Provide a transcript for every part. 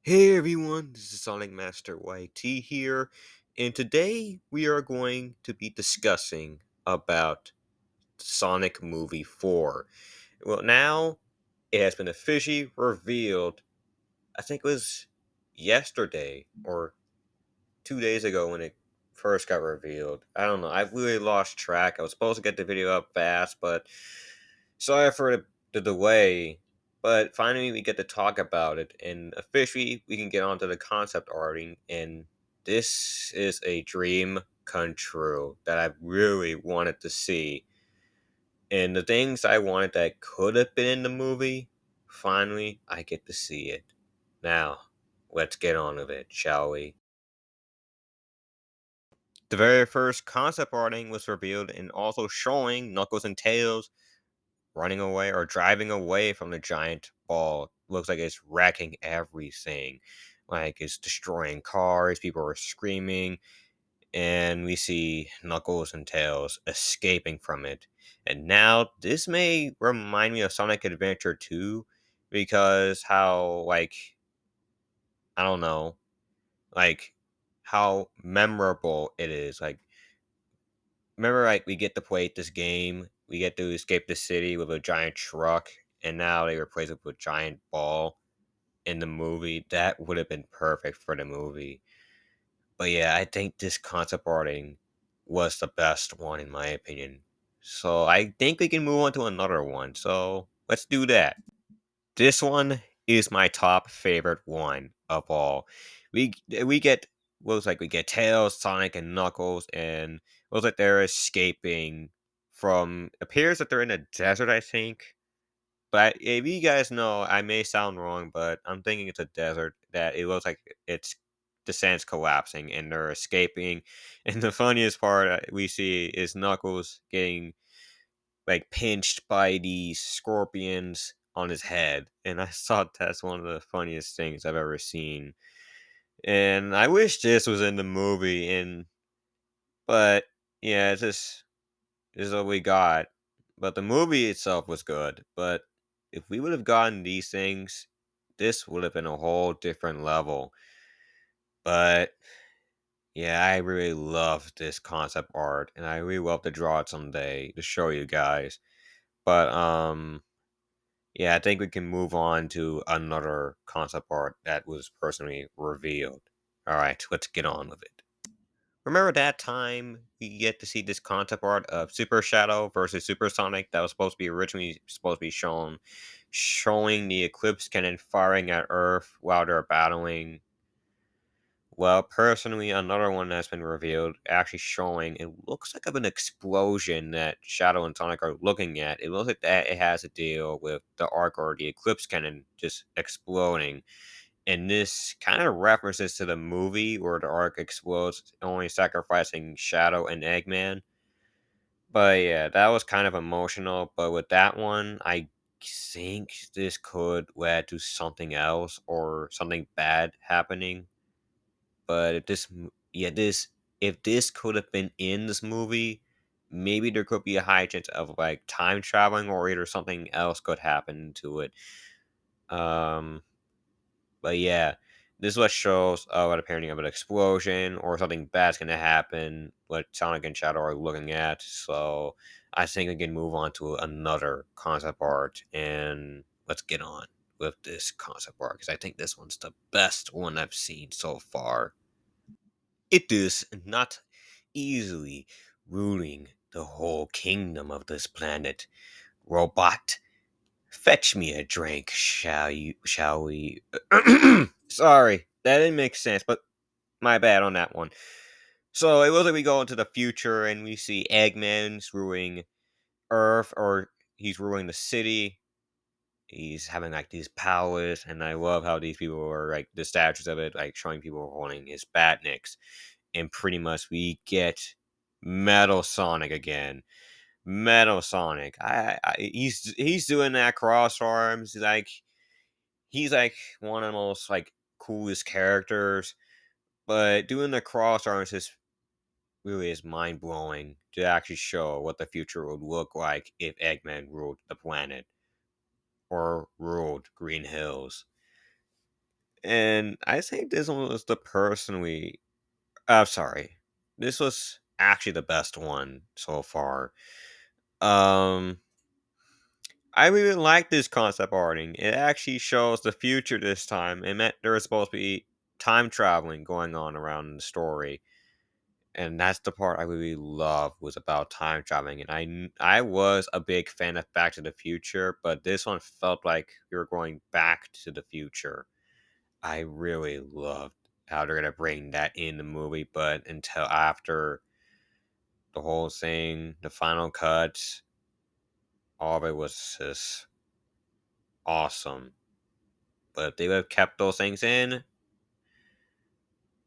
Hey everyone, this is Sonic Master YT here, and today we are going to be discussing about Sonic Movie 4. Well, now it has been officially revealed. I think it was yesterday or 2 days ago when it first got revealed. I don't know. I really lost track. I was supposed to get the video up fast, but sorry for the delay. But finally, we get to talk about it, and officially, we can get onto the concept arting. And this is a dream come true that I really wanted to see. And the things I wanted that could have been in the movie, finally, I get to see it. Now, let's get on with it, shall we? The very first concept arting was revealed and also showing Knuckles and Tails running away or driving away from the giant ball. Looks like it's wrecking everything. Like it's destroying cars, people are screaming, and we see Knuckles and Tails escaping from it. And now this may remind me of Sonic Adventure 2 because how I don't know, like how memorable it is. Like remember, we get to play this game, we get to escape the city with a giant truck, and now they replace it with a giant ball in the movie. That would have been perfect for the movie. But yeah, I think this concept arting was the best one in my opinion. So I think we can move on to another one. So let's do that. This one is my top favorite one of all. We get looks like we get Tails, Sonic, and Knuckles, and looks like they're escaping from. Appears that they're in a desert, I think. But if you guys know, I may sound wrong, but I'm thinking it's a desert. That it looks like it's the sand's collapsing and they're escaping. And the funniest part we see is Knuckles getting pinched by these scorpions on his head, and I thought that's one of the funniest things I've ever seen. And I wish this was in the movie, and but yeah, it's just this is what we got. But the movie itself was good. But if we would have gotten these things, this would have been a whole different level. But yeah, I really love this concept art, and I really love to draw it someday to show you guys. But yeah, I think we can move on to another concept art that was personally revealed. All right, let's get on with it. Remember that time we get to see this concept art of Super Shadow versus Super Sonic that was supposed to be originally supposed to be shown, showing the Eclipse cannon firing at Earth while they're battling. Well, personally, another one that's been revealed, actually showing it looks like of an explosion that Shadow and Sonic are looking at. It looks like that it has to deal with the arc or the Eclipse cannon just exploding. And this kind of references to the movie where the arc explodes, only sacrificing Shadow and Eggman. But yeah, that was kind of emotional. But with that one, I think this could lead to something else or something bad happening. But if this could have been in this movie, maybe there could be a high chance of time traveling or either something else could happen to it. Um, but yeah, this is what shows what apparently of an explosion or something bad's gonna happen. What Sonic and Shadow are looking at. So I think we can move on to another concept art and let's get on with this concept art because I think this one's the best one I've seen so far. It is not easily ruling the whole kingdom of this planet. Robot, fetch me a drink, shall we? Sorry, that didn't make sense, but my bad on that one. So it was like we go into the future and we see Eggman's ruling Earth, or he's ruling the city. He's having these powers, and I love how these people are the statues of it, showing people holding his batniks. And pretty much we get Metal Sonic again. Metal Sonic. He's doing that cross arms. He's like one of the most coolest characters. But doing the cross arms is really is mind blowing to actually show what the future would look like if Eggman ruled the planet or ruled Green Hills. And I think this one was the person we sorry. This was actually the best one so far. Um I really like this concept arting. It actually shows the future this time. It meant there was supposed to be time traveling going on around in the story. And that's the part I really love was about time traveling. And I was a big fan of Back to the Future, but this one felt like we were going back to the future. I really loved how they're gonna bring that in the movie, but until after the whole thing, the final cut, all of it was just awesome. But if they would have kept those things in,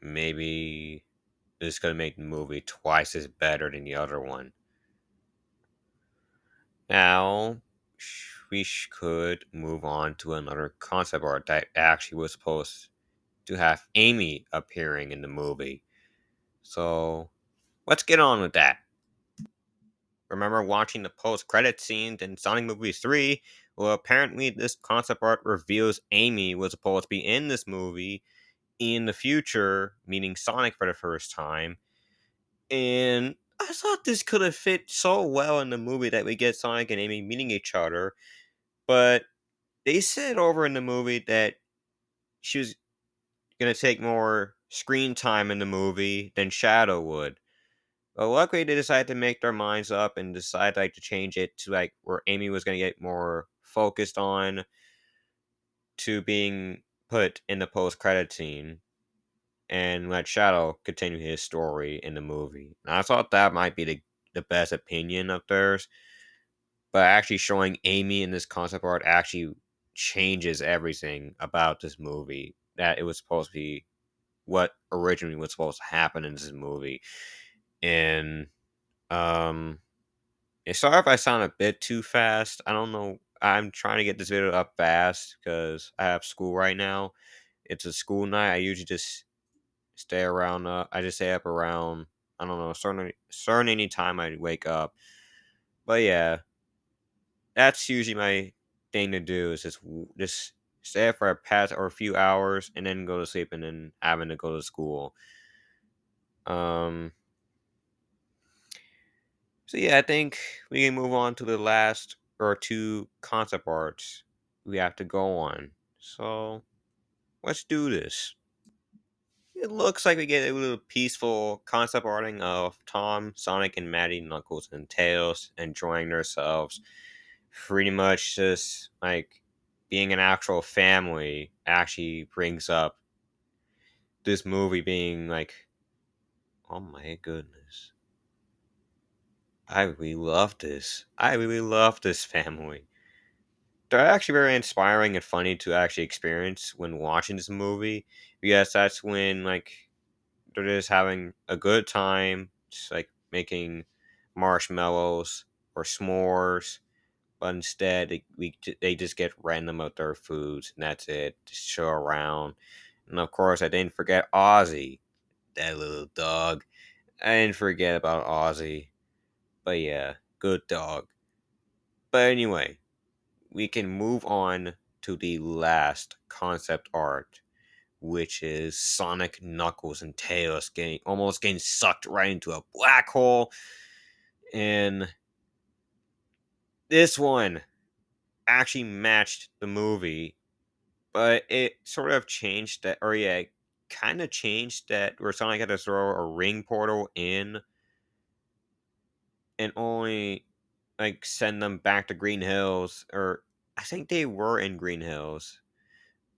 maybe this could make the movie twice as better than the other one. Now, could move on to another concept art that actually was supposed to have Amy appearing in the movie. So let's get on with that. Remember watching the post-credit scenes in Sonic Movies 3? Well, apparently this concept art reveals Amy was supposed to be in this movie in the future, meeting Sonic for the first time. And I thought this could have fit so well in the movie that we get Sonic and Amy meeting each other. But they said over in the movie that she was going to take more screen time in the movie than Shadow would. But luckily, they decided to make their minds up and decide like to change it to like where Amy was going to get more focused on to being put in the post credit scene and let Shadow continue his story in the movie. And I thought that might be the best opinion of theirs, but actually showing Amy in this concept art actually changes everything about this movie. That it was supposed to be what originally was supposed to happen in this movie. And um sorry if I sound a bit too fast. I don't know. I'm trying to get this video up fast because I have school right now. It's a school night. I usually just stay around. I just stay up around. I don't know, certain any time I wake up. But yeah, that's usually my thing to do is just stay up for a past or a few hours and then go to sleep and then having to go to school. Um. So yeah, I think we can move on to the last or two concept arts we have to go on. So let's do this. It looks like we get a little peaceful concept arting of Tom, Sonic, and Maddie, Knuckles, and Tails enjoying themselves. Pretty much just like being an actual family actually brings up this movie being like, oh my goodness. I really love this. I really love this family. They're actually very inspiring and funny to actually experience when watching this movie because that's when like they're just having a good time, just like making marshmallows or s'mores, but instead they just get random of their foods and that's it. Just show around, and of course I didn't forget Ozzy, that little dog. I didn't forget about Ozzy, but yeah, good dog. But anyway, we can move on to the last concept art, which is Sonic, Knuckles, and Tails getting sucked right into a black hole. And this one actually matched the movie, but it sort of changed that, or yeah, kind of changed that where Sonic had to throw a ring portal in and only like send them back to Green Hills, or I think they were in Green Hills,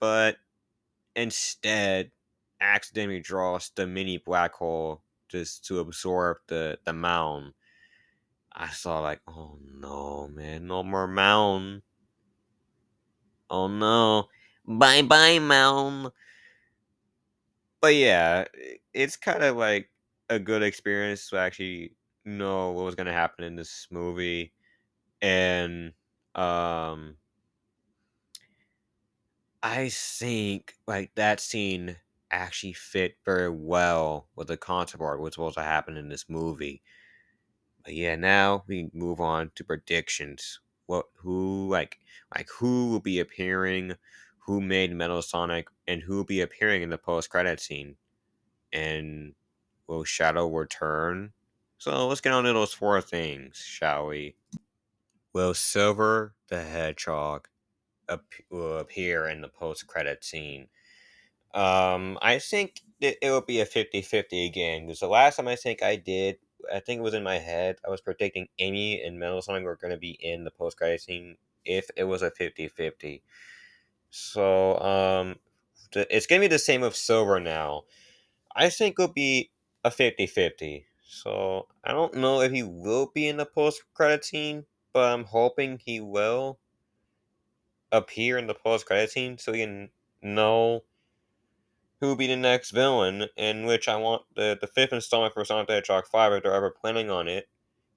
but instead accidentally draws the mini black hole just to absorb the mound. I saw like, oh no, man, no more mound. Oh no, bye bye mound. But yeah, it's kind of like a good experience to actually know what was gonna happen in this movie, and um, I think like that scene actually fit very well with the concept art what's supposed to happen in this movie. But yeah, now we move on to predictions. What who like who will be appearing, who made Metal Sonic and who will be appearing in the post-credit scene. And will Shadow return? So let's get on to those four things, shall we? Will Silver the Hedgehog will appear in the post-credit scene? I think it will be a 50-50 again, because the last time I think I did, I think it was in my head, I was predicting Amy and Metal Sonic were going to be in the post-credit scene if it was a 50-50. So, it's going to be the same with Silver now. I think it'll be a 50-50. So, I don't know if he will be in the post-credit scene, but I'm hoping he will appear in the post-credit scene so we can know who will be the next villain, in which I want the fifth installment for Sonic the Hedgehog 5, if they're ever planning on it.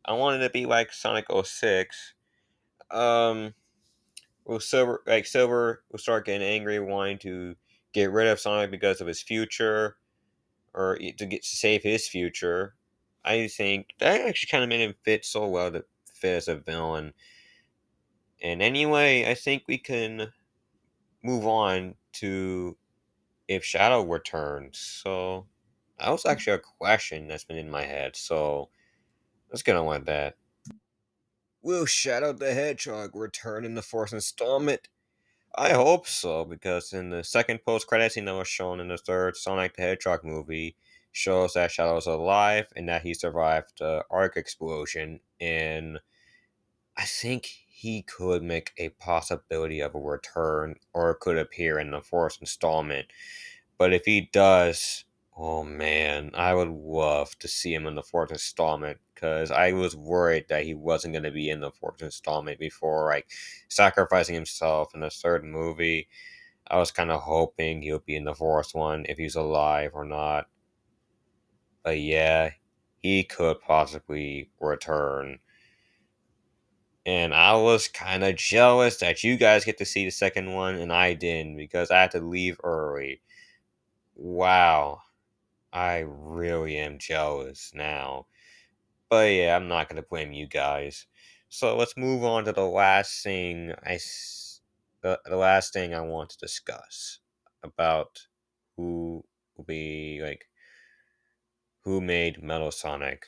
I want it to be like Sonic 06. Um, Silver will start getting angry, wanting to get rid of Sonic because of his future, or to get to save his future. I think that actually kind of made him fit so well to fit as a villain. And anyway, I think we can move on to if Shadow returns. So that was actually a question that's been in my head. So let's get on with that. Will Shadow the Hedgehog return in the fourth installment? I hope so, because in the second post-credit scene that was shown in the third Sonic the Hedgehog movie, shows that Shadow's alive and that he survived the Arc explosion, and I think he could make a possibility of a return or could appear in the fourth installment. But if he does, oh man, I would love to see him in the fourth installment, because I was worried that he wasn't going to be in the fourth installment before, like, sacrificing himself in the third movie. I was kind of hoping he'll be in the fourth one if he's alive or not. But yeah, he could possibly return. And I was kind of jealous that you guys get to see the second one and I didn't, because I had to leave early. Wow. I really am jealous now. But yeah, I'm not going to blame you guys. So let's move on to the last thing I want to discuss about who will be like who made Metal Sonic.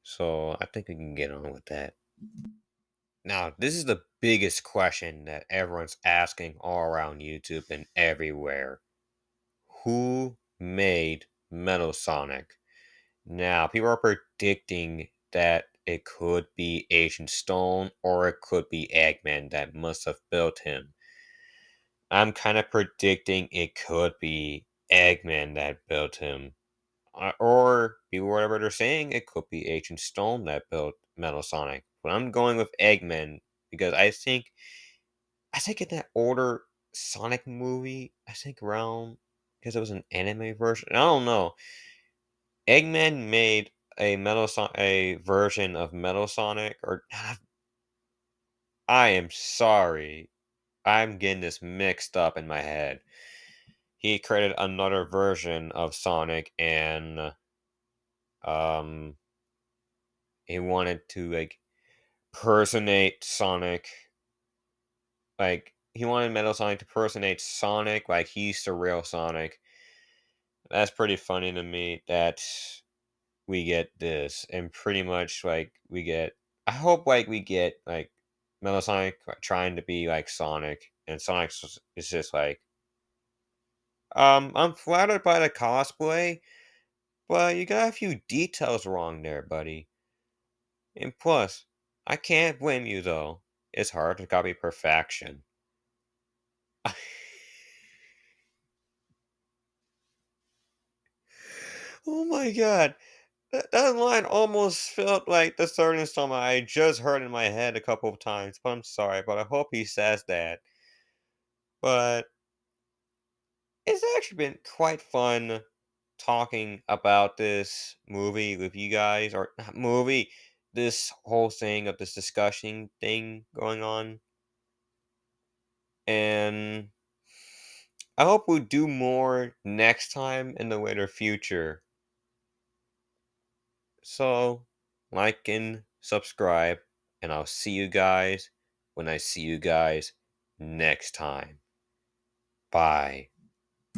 So I think we can get on with that. Now, this is the biggest question that everyone's asking all around YouTube and everywhere. Who made Metal Sonic? Now, people are predicting that it could be Agent Stone or it could be Eggman that must have built him. I'm kind of predicting it could be Eggman that built him. Or people, whatever they're saying, it could be Agent Stone that built Metal Sonic. But I'm going with Eggman because I think in that older Sonic movie, I think around because it was an anime version. I don't know. Eggman made a version of Metal Sonic, or I am sorry, I'm getting this mixed up in my head. He created another version of Sonic, and um, he wanted to like personate Sonic, like he wanted Metal Sonic to personate Sonic, like he's the real Sonic. That's pretty funny to me that we get this, and pretty much like we get. I hope like we get like Metal Sonic trying to be like Sonic, and is just like, I'm flattered by the cosplay, but you got a few details wrong there, buddy. And plus, I can't blame you though. It's hard to copy perfection. Oh my god. That line almost felt like the third installment I just heard in my head a couple of times, but I'm sorry, but I hope he says that. But it's actually been quite fun talking about this movie with you guys, or not movie, this whole thing of this discussion thing going on. And I hope we do more next time in the later future. So, like and subscribe, and I'll see you guys when I see you guys next time. Bye.